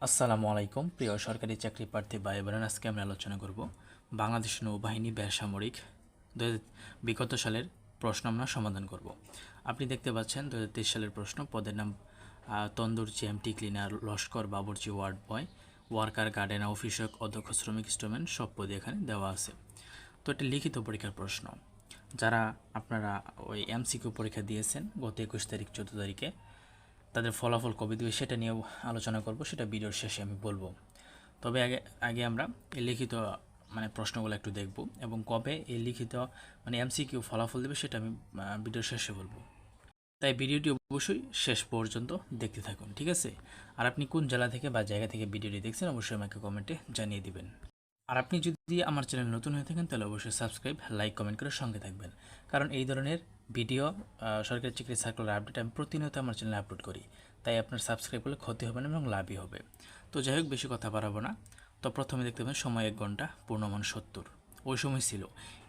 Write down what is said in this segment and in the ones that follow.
আসসালামু আলাইকুম প্রিয় সরকারি চাকরি প্রার্থী ভাই বোনেরা, আজকে আমরা আলোচনা করব বাংলাদেশ নৌবাহিনী বেসামরিক বিগত সালের প্রশ্ন আমরা সমাধান করব। আপনি দেখতে পাচ্ছেন 2023 সালের প্রশ্ন। পদের নাম তন্দুর জিএমটি ক্লিনার, লস্কর, বাবুর্চি, ওয়ার্ড বয়, ওয়ার্কার, গার্ডেন, অফিসক, অধ্যক্ষ, শ্রমিক, স্টোরম্যান সব পদে এখানে দেওয়া আছে। তো এটা লিখিত পরীক্ষার প্রশ্ন। যারা আপনারা ওই এমসিকিউ পরীক্ষা দিয়েছেন গত 21 তারিখ 14 তারিখে, তাদের ফলাফল কবে দেবে সেটা নিয়েও আলোচনা করব, সেটা ভিডিওর শেষে আমি বলবো। তবে আগে আগে আমরা এই লিখিত প্রশ্নগুলো একটু দেখব এবং কবে এই লিখিত এমসিকিউ ফলাফল দেবে সেটা আমি ভিডিওর শেষে বলবো। তাই ভিডিওটি অবশ্যই শেষ পর্যন্ত দেখতে থাকুন, ঠিক আছে? আর আপনি কোন জেলা থেকে বা জায়গা থেকে ভিডিওটি দেখছেন অবশ্যই আমাকে কমেন্টে জানিয়ে দিবেন। আর আপনি যদি আমার চ্যানেল নতুন হয়ে থাকেন তাহলে অবশ্যই সাবস্ক্রাইব, লাইক, কমেন্ট করে সঙ্গে থাকবেন, কারণ এই ধরনের ভিডিও সরকারি চাকরি সার্কুলার আপডেট আমি প্রতিনিয়ত আমার চ্যানেলে আপলোড করি। তাই আপনার সাবস্ক্রাইব করলে ক্ষতি হবে না এবং লাভই হবে। তো যাই হোক, বেশি কথা বাড়াবো না। তো প্রথমে দেখতে পাবেন সময় 1 ঘন্টা, পূর্ণমান 70। ওই সময় ছিল,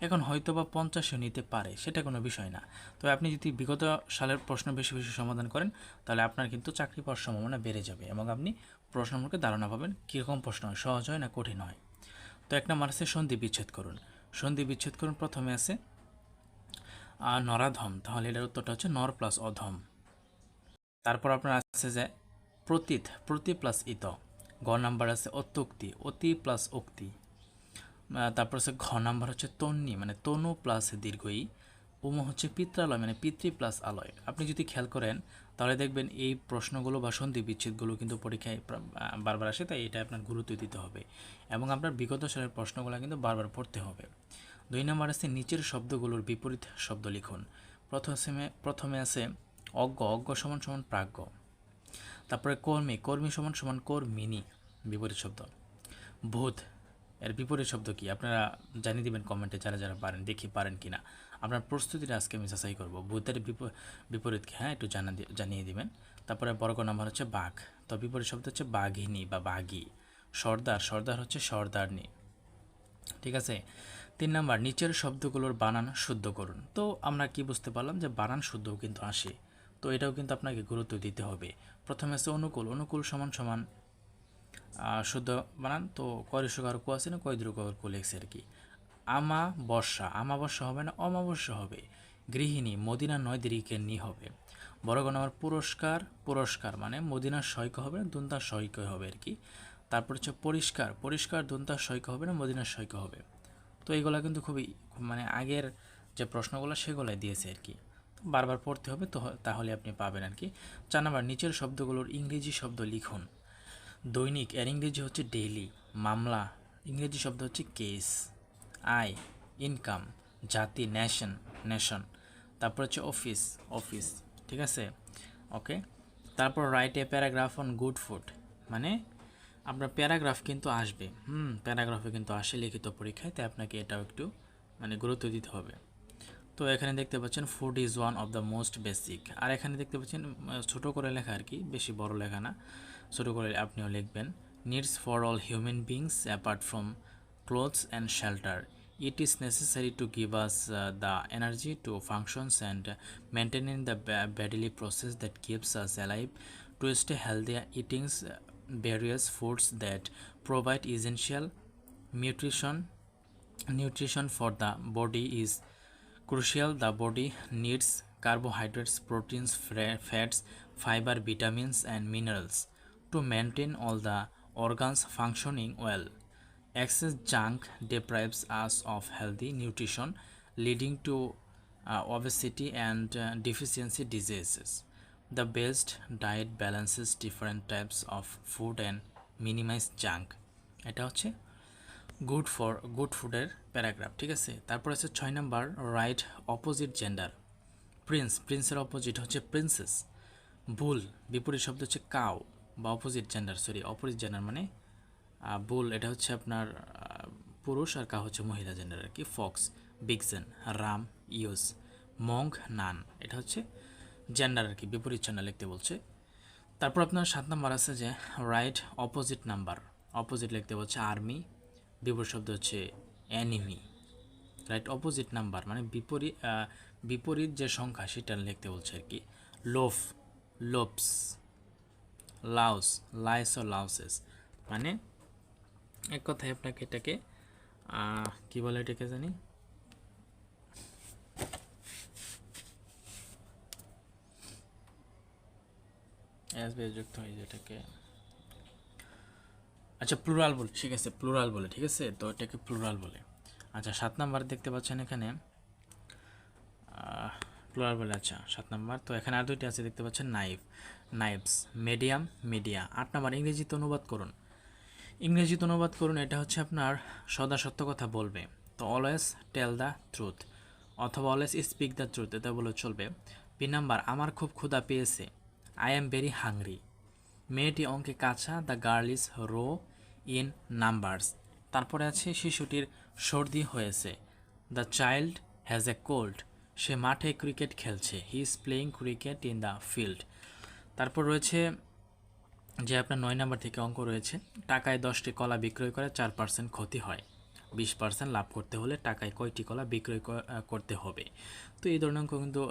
এখন হয়তো বা 50 নিতে পারে, সেটা কোনো বিষয় না। তবে আপনি যদি বিগত সালের প্রশ্ন বেশি বেশি সমাধান করেন তাহলে আপনার কিন্তু চাকরি পাওয়ার সম্ভাবনা বেড়ে যাবে এবং আপনি প্রশ্ন সম্পর্কে ধারণা পাবেন কীরকম প্রশ্ন হয়, সহজ হয় না কঠিন হয়। তো এক নম্বর আছে সন্ধি বিচ্ছেদ করুন। সন্ধি বিচ্ছেদ করুন প্রথমে আছে নরাধম, তাহলে এটার উত্তরটা হচ্ছে নর প্লাস অধম। তারপর আপনার আছে যে প্রতীত, প্রতি প্লাস ইত। গ নাম্বার আছে অত্যুক্তি, অতি প্লাস উক্তি। তারপর আছে ঘ নাম্বার হচ্ছে তন্নি, মানে তনু প্লাস দীর্ঘই। উম হচ্ছে পিত্রালয়, মানে পিতৃ প্লাস আলয়। আপনি যদি খেয়াল করেন তাহলে দেখবেন এই প্রশ্নগুলো বা সন্ধি বিচ্ছেদগুলো কিন্তু পরীক্ষায় বারবার আসে, তাই এটা আপনার গুরুত্ব দিতে হবে এবং আপনার বিগত সালের প্রশ্নগুলো কিন্তু বারবার পড়তে হবে। 2 নম্বর আছে নিচের শব্দগুলোর বিপরীত শব্দ লিখুন। প্রথমে আছে অজ্ঞ, অজ্ঞ সমান সমান প্রাজ্ঞ। তারপরে কর্মী, কর্মী সমান সমান কর্মিনী, বিপরীত শব্দ। ভূত, এর বিপরীত শব্দ কি আপনারা জানিয়ে দিবেন কমেন্টে, যারা যারা পারেন, দেখি পারেন কিনা। আপনার প্রস্তুতিটা আজকে আমি যাচাই করবো। ভূতের বিপরীত কি, হ্যাঁ একটু জানিয়ে দিবেন। তারপরে বড় নাম্বার হচ্ছে বাঘ, তো বিপরীত শব্দ হচ্ছে বাঘিনী বা বাঘী। সর্দার, সর্দার হচ্ছে সর্দারনি, ঠিক আছে? 3 নাম্বার নিচের শব্দগুলোর বানান শুদ্ধ করুন। তো আমরা কি বুঝতে পারলাম যে বানান শুদ্ধও কিন্তু আসে, তো এটাও কিন্তু আপনাকে গুরুত্ব দিতে হবে। প্রথমে আছে অনুকূল, অনুকূল সমান সমান শুদ্ধ বানান, তো কয়রসকার কু আছে না কয়দ্রুকর কু লেখছে আর কি। আমাবস্যা, আমাবস্যা হবে না অমাবস্যা হবে। গৃহিণী, মদিনা নয় দিরিকে নি হবে। বড় আমার পুরস্কার, পুরস্কার মানে মদিনার সৈক হবে না দুন্তার সৈক হবে আর কি। তারপর হচ্ছে পরিষ্কার, পরিষ্কার দুন্তার সৈক হবে না মদিনার সৈক হবে। তো এইগুলা কিন্তু খুবই আগের যে প্রশ্নগুলো সেগুলাই দিয়েছে আর কি, বারবার পড়তে হবে, তো তাহলে আপনি পাবেন আর কি। 4 নাম্বার নিচের শব্দগুলোর ইংরেজি শব্দ লিখুন। দৈনিক, এর ইংরেজি হচ্ছে ডেইলি। মামলা, ইংরেজি শব্দ হচ্ছে কেস। আয়, ইনকাম। জাতি, নেশন, নেশন। তারপর হচ্ছে অফিস, অফিস, ঠিক আছে? ওকে। তারপর write a paragraph on good food, মানে আপনার প্যারাগ্রাফ কিন্তু আসবে, প্যারাগ্রাফে কিন্তু আসে লিখিত পরীক্ষায়, তাই আপনাকে এটাও একটু গুরুত্ব দিতে হবে। তো এখানে দেখতে পাচ্ছেন food is one of the most basic, আর এখানে দেখতে পাচ্ছেন ছোট করে লেখা আর কি, বেশি বড় লেখা না, ছোট করে আপনিও লিখবেন। Needs for all human beings apart from clothes and shelter, it is necessary to give us the energy to functions and maintaining the bodily process that keeps us alive, to stay healthy eating various foods that provide essential nutrition for the body is crucial. The body needs carbohydrates, proteins, fats, fiber, vitamins, and minerals to maintain all the organs functioning well. Excess junk deprives us of healthy nutrition, leading to obesity and deficiency diseases. The best diet balances different types of food and minimize junk. এটা হচ্ছে good ফুডের paragraph, ঠিক আছে? তারপর আছে 6 number right opposite gender. Prince, প্রিন্সের opposite হচ্ছে princess. Bull, বিপরীত শব্দ হচ্ছে কাউ বা অপোজিট জেন্ডার, অপোজিট জেন্ডার মানে বুল, এটা হচ্ছে আপনার পুরুষ, আর কাউ হচ্ছে মহিলা জেন্ডার আর কি। Fox, vixen, ram, ewe. Monk, nun, এটা হচ্ছে জেন্ডার আর কি, বিপরীত জেন্ডার লিখতে বলছে। তারপর আপনার 7 নাম্বার আছে যে রাইট অপোজিট নাম্বার, অপোজিট লিখতে বলছে আর্মি, বিপরীত শব্দ হচ্ছে অ্যানিমি। রাইট অপোজিট নাম্বার মানে বিপরীত যে সংখ্যা সেটা লিখতে বলছে আর কি। লোফ, লোপস, লাউস, লাইস ও লাউসেস, মানে এক কথায় আপনাকে এটাকে কি বলে এটাকে জানি, এস বেস যুক্ত হয় যেটাকে, আচ্ছা প্লুরাল বলে, ঠিক আছে প্লুরাল বলে, ঠিক আছে, তো এটাকে প্লুরাল বলে। আচ্ছা 7 নাম্বার দেখতে পাচ্ছেন এখানে প্লুরাল বলে। আচ্ছা 7 নাম্বার, তো এখানে আর দুইটা আছে দেখতে পাচ্ছেন, knife, knives, medium, media. 8 number ইংরেজিতে অনুবাদ করুন, ইংরেজিতে অনুবাদ করুন, এটা হচ্ছে আপনার সদা সত্য কথা বলবে, তো অলওয়েজ টেল দ্য ট্রুথ অথবা অলওয়েজ স্পিক দ্য ট্রুথ, এটা বলে চলবে। বি নাম্বার আমার খুব ক্ষুধা পেয়েছে, আই এম ভেরি হাংরি। মেয়েটি অঙ্কে কাঁচা, the girl is raw in numbers. তারপরে আছে শিশুটির সর্দি হয়েছে, the child has a cold. সে মাঠে ক্রিকেট খেলছে, he is playing cricket in the field. তারপর রয়েছে যে আপনার 9 নাম্বার থেকে অঙ্ক রয়েছে, টাকায় 10টি কলা বিক্রয় করে 4% ক্ষতি হয়, 20% লাভ করতে হলে টাকায় কয়টি কলা বিক্রয় করতে হবে। তো এই ধরনের অঙ্ক কিন্তু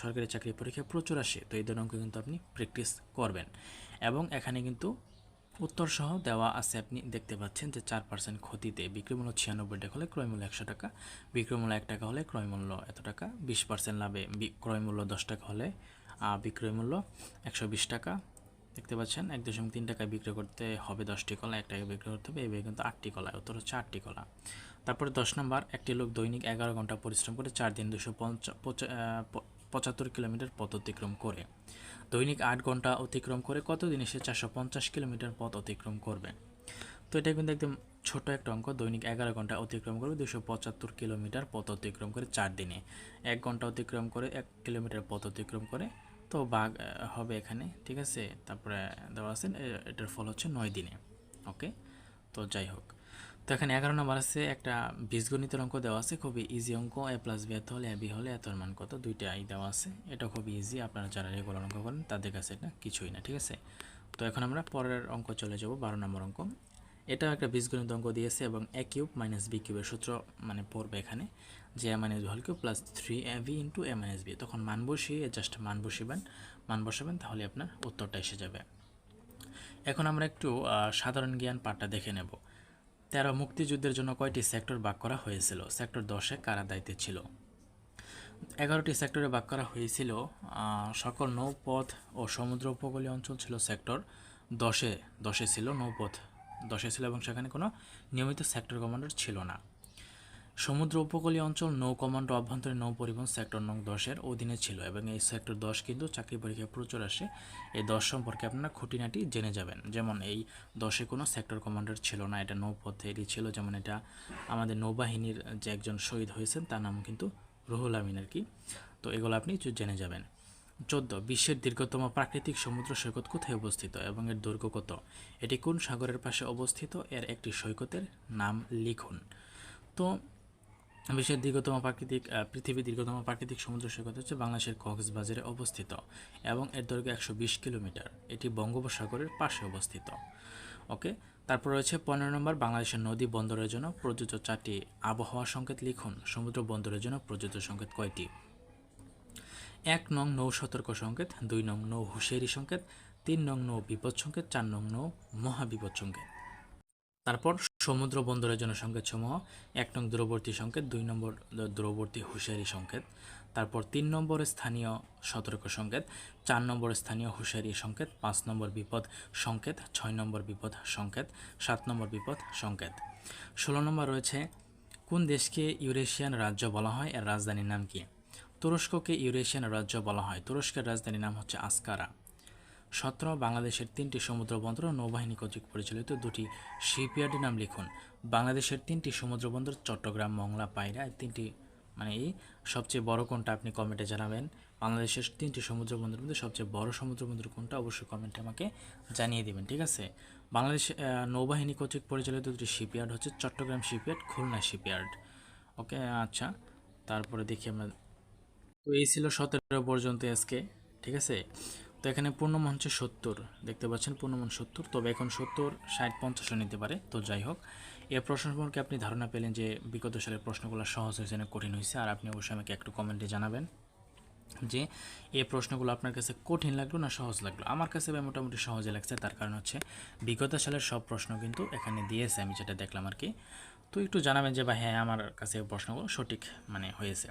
সরকারি চাকরি পরীক্ষায় প্রচুর আসে, তো এই ধরনের অঙ্ক কিন্তু আপনি প্র্যাকটিস করবেন। এবং এখানে কিন্তু উত্তর সহ দেওয়া আছে, আপনি দেখতে পাচ্ছেন যে 4% ক্ষতিতে বিক্রয়মূল্য 96 টাকা হলে ক্রয়মূল্য 100 টাকা, বিক্রয়মূল্য 1 টাকা হলে ক্রয়মূল্য এত টাকা, 20% লাভে ক্রয়মূল্য 10 টাকা হলে বিক্রয়মূল্য 120 টাকা। দেখতে পাচ্ছেন 1.3 টাকায় বিক্রয় করতে হবে 10টি কলা, 1 টাকায় বিক্রয় করতে হবে, এইভাবে কিন্তু 8টি কলা, উত্তর হচ্ছে 8টি কলা। তারপরে 10 নাম্বার, একটি লোক দৈনিক 11 ঘন্টা পরিশ্রম করে 4 দিন 275 কিলোমিটার পথ অতিক্রম করে। দৈনিক 8 ঘন্টা অতিক্রম করে কত দিনে সে 450 কিলোমিটার পথ অতিক্রম করবে। তো এটা কিন্তু একদম ছোট একটা অঙ্ক, দৈনিক 11 ঘন্টা অতিক্রম করবে 275 কিলোমিটার পথ অতিক্রম করে 4 দিনে, 1 ঘন্টা অতিক্রম করে 1 কিলোমিটার পথ অতিক্রম করে, তো ভাগ হবে এখানে, ঠিক আছে। তারপরে দেওয়া আছে এটার ফল হচ্ছে 9 দিনে। ওকে, তো যাই হোক, তো এখানে 11 নম্বর আছে একটা বীজগণিতের অঙ্ক দেওয়া আছে, খুবই ইজি অঙ্ক, এ প্লাস বি এত হলে এ বি হলে এতর মান কত, দুইটাই দেওয়া আছে, এটা খুবই ইজি, আপনারা যারা রেগুলার অঙ্ক করেন তাদের কাছে এটা কিছুই না, ঠিক আছে। তো এখন আমরা পরের অঙ্ক চলে যাব, 12 নম্বর অঙ্ক। এটা একটা বীজগণিত অঙ্ক দিয়েছে এবং এ কিউব মাইনাস বি কিউবের সূত্র মানে পড়বে এখানে, যে a minus b whole cube plus 3ab into a minus b. তখন মান বসিয়ে জাস্ট মান বসাবেন, তাহলে আপনার উত্তরটা এসে যাবে। এখন আমরা একটু সাধারণ জ্ঞান পাঠটা দেখে নেব। 13 মুক্তিযুদ্ধের জন্য কয়টি সেক্টর ভাগ করা হয়েছিল? সেক্টর 10-এ কারা দায়িত্বে ছিল? 11টি সেক্টরে ভাগ করা হয়েছিল। সকল নৌপথ ও সমুদ্র উপকূলীয় অঞ্চল ছিল সেক্টর 10-এ ছিল, নৌপথ 10-এ ছিল এবং সেখানে কোনো নিয়মিত সেক্টর কমান্ডার ছিল না। সমুদ্র উপকূলীয় অঞ্চল নৌ কমান্ড ও আভ্যন্তরীণ নৌ পরিবহন সেক্টর নং 10-এর অধীনে ছিল এবং এই সেক্টর 10 কিন্তু চাকরি পরীক্ষায় প্রচুর আসে। এই 10 সম্পর্কে আপনারা খুঁটিনাটি জেনে যাবেন। যেমন এই 10-এ কোনো সেক্টর কমান্ডার ছিল না, এটা নৌপথেরই ছিল। যেমন এটা আমাদের নৌবাহিনীর যে একজন শহীদ হয়েছেন তার নাম কিন্তু রুহুল আমিন আর কি। তো এগুলো আপনি জেনে যাবেন। 14 বিশ্বের দীর্ঘতম প্রাকৃতিক সমুদ্র সৈকত কোথায় অবস্থিত এবং এর দৈর্ঘ্য কত? এটি কোন সাগরের পাশে অবস্থিত? এর একটি সৈকতের নাম লিখুন। তো পৃথিবীর দীর্ঘতম প্রাকৃতিক সমুদ্র সৈকত হচ্ছে বাংলাদেশের কক্সবাজারে অবস্থিত এবং এর দৈর্ঘ্য 120 কিলোমিটার। এটি বঙ্গোপসাগরের পাশে অবস্থিত। ওকে, তারপর রয়েছে 15 নম্বর, বাংলাদেশের নদী বন্দরের জন্য প্রযোজ্য 4টি আবহাওয়া সংকেত লিখুন। সমুদ্র বন্দরের জন্য প্রযোজ্য সংকেত কয়টি? 1 নং নৌ সতর্ক সংকেত, 2 নং নৌ হুঁশিয়ারি সংকেত, 3 নং নৌ বিপদ সংকেত, 4 নং নৌ মহাবিপদ সংকেত। তারপর সমুদ্র বন্দরের জন্য সংকেতসমূহ: 1 নং দূরবর্তী সংকেত, 2 নম্বর দূরবর্তী হুঁশিয়ারি সংকেত, তারপর 3 নম্বরে স্থানীয় সতর্ক সংকেত, 4 নম্বর স্থানীয় হুঁশিয়ারি সংকেত, 5 নম্বর বিপদ সংকেত, 6 নম্বর বিপদ সংকেত, 7 নম্বর বিপদ সংকেত। 16 নম্বর রয়েছে কোন দেশকে ইউরেশিয়ান রাজ্য বলা হয়, এর রাজধানীর নাম কি? তুরস্ককে ইউরেশিয়ান রাজ্য বলা হয়, তুরস্কের রাজধানীর নাম হচ্ছে আস্কারা। 17 বাংলাদেশের 3টি সমুদ্র বন্দর নৌবাহিনী কর্তৃক পরিচালিত 2টি শিপইয়ার্ডের নাম লিখুন। বাংলাদেশের 3টি সমুদ্র বন্দর চট্টগ্রাম, মংলা, পায়রা, এই 3টি মানে এই সবচেয়ে বড় কোনটা আপনি কমেন্টে জানাবেন। বাংলাদেশের 3টি সমুদ্র বন্দরের মধ্যে সবচেয়ে বড় সমুদ্র বন্দর কোনটা অবশ্যই কমেন্টে আমাকে জানিয়ে দিবেন, ঠিক আছে। বাংলাদেশ নৌবাহিনী কর্তৃক পরিচালিত 2টি শিপইয়ার্ড হচ্ছে চট্টগ্রাম শিপইয়ার্ড, খুলনা শিপইয়ার্ড। ওকে, আচ্ছা, তারপরে দেখি আমরা। তো এই ছিল 17 পর্যন্ত আজকে, ঠিক আছে। তো এখানে পূর্ণমান হচ্ছে 70, দেখতে পাচ্ছেন পূর্ণমান 70, তবে এখন 70, 60, 50 নিতে পারে। তো যাই হোক, এর প্রশ্ন সম্পর্কে আপনি ধারণা পেলেন যে বিগত সালের প্রশ্নগুলো সহজ হয়েছে না কঠিন হয়েছে, আর আপনি অবশ্যই আমাকে একটু কমেন্টে জানাবেন। যে এই প্রশ্নগুলো আপনার কাছে কঠিন লাগলো না সহজ লাগলো। আমার কাছে ভাই মোটামুটি সহজে লাগছে, তার কারণ হচ্ছে বিগত সালের সব প্রশ্ন কিন্তু এখানে দিয়েছে, আমি যেটা দেখলাম আর কি। তো একটু জানাবেন যে ভাই হ্যাঁ আমার কাছে প্রশ্নগুলো সঠিক মানে হয়েছে।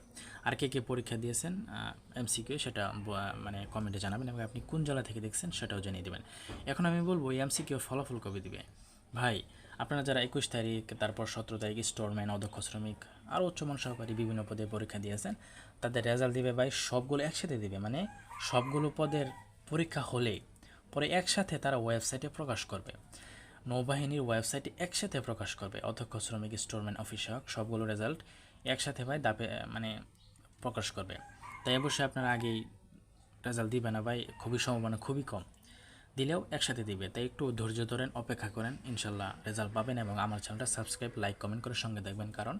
আর কে কে পরীক্ষা দিয়েছেন এমসিকিউ সেটা মানে কমেন্টে জানাবেন, এবং আপনি কোন জেলা থেকে দেখছেন সেটাও জানিয়ে দেবেন। এখন আমি বলবো এই এমসিকিউর ফলাফল কবে দিবে ভাই? আপনারা যারা 21 তারিখ, তারপর 17 তারিখ স্টোরম্যান, অদক্ষ শ্রমিক আর উচ্চমান সহকারী বিভিন্ন পদে পরীক্ষা দিয়েছেন, তাদের রেজাল্ট দিবে ভাই সবগুলো একসাথে দিবে, মানে সবগুলো পদের পরীক্ষা হলে পরে একসাথে তারা ওয়েবসাইটে প্রকাশ করবে, নৌবাহিনীর ওয়েবসাইটে একসাথে প্রকাশ করবে। অধ্যক্ষ শ্রমিক স্টোরম্যান অফিস সহ সবগুলো রেজাল্ট একসাথে ভাই দাপে মানে প্রকাশ করবে। তাই অবশ্যই আপনারা আগেই রেজাল্ট দিবে না ভাই, খুবই সম্ভাবনা খুবই কম, দিলেও একসাথে দিবে। তাই একটু ধৈর্য ধরেন, অপেক্ষা করেন, ইনশাল্লাহ রেজাল্ট পাবেন। এবং আমার চ্যানেলটা সাবস্ক্রাইব, লাইক, কমেন্ট করে সঙ্গে দেখবেন, কারণ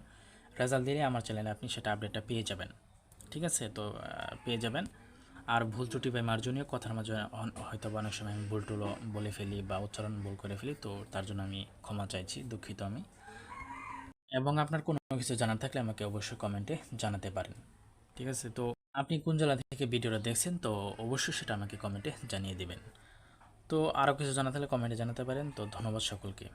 রেজাল্ট দিলে আমার চ্যানেলে আপনি সেটা আপডেটটা পেয়ে যাবেন। ঠিক আছে, তো পেয়ে যাবেন। আর ভুল ত্রুটি বা মার্জনীয় কথার মাঝে হয়তো বা অনেক সময় আমি ভুল টুলো বলে ফেলি বা উচ্চারণ ভুল করে ফেলি, তো তার জন্য আমি ক্ষমা চাইছি, দুঃখিত আমি। এবং আপনার কোনো কিছু জানার থাকলে আমাকে অবশ্যই কমেন্টে জানাতে পারেন। ঠিক আছে, তো আপনি কোন জেলা থেকে ভিডিওটা দেখছেন তো অবশ্যই সেটা আমাকে কমেন্টে জানিয়ে দিবেন। তো আরও কিছু জানা থাকলে কমেন্টে জানাতে পারেন। তো ধন্যবাদ সকলকে।